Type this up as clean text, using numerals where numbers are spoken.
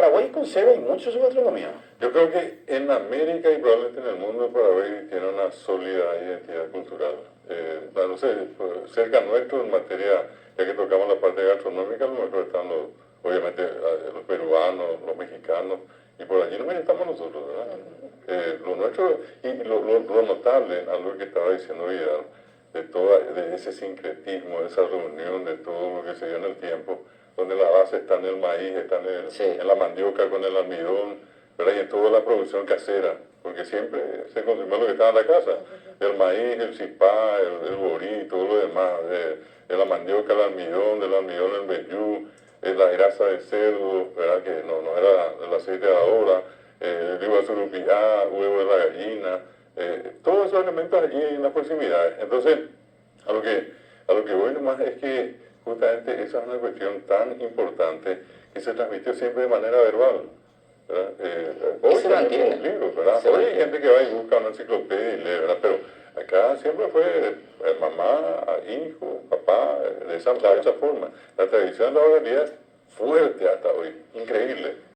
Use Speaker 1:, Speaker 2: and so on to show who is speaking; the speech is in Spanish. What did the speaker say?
Speaker 1: Paraguay conserva y mucho su gastronomía.
Speaker 2: Yo creo que en América y probablemente en el mundo Paraguay tiene una sólida identidad cultural. No sé, pues, cerca nuestro en materia, ya que tocamos la parte gastronómica, a lo mejor están obviamente los peruanos, los mexicanos, y por allí no estamos nosotros, ¿verdad? Lo nuestro, y lo notable, algo que estaba diciendo Vidal, de ese sincretismo, de esa reunión, de todo lo que se dio en el tiempo, donde la base está en el maíz, está en la mandioca con el almidón, ¿verdad? Y en toda la producción casera, porque siempre se consumió lo que estaba en la casa, el maíz, el cipá, el borí, todo lo demás, de la mandioca, el almidón, del almidón el vellú, la grasa de cerdo, ¿verdad? Que no era el aceite de ahora, el huevo de surupillá, huevo de la gallina, todos esos elementos allí en las proximidades. Entonces, a lo que voy nomás es que justamente esa es una cuestión tan importante que se transmitió siempre de manera verbal, ¿verdad? Hoy
Speaker 1: se
Speaker 2: también
Speaker 1: mantiene.
Speaker 2: son libros, ¿verdad?
Speaker 1: Se
Speaker 2: Hoy hay
Speaker 1: mantiene.
Speaker 2: gente que va y busca una enciclopedia y lee, ¿verdad? Pero acá siempre fue mamá, hijo, papá, de esa forma. La tradición de la oralidad es fuerte hasta hoy, increíble.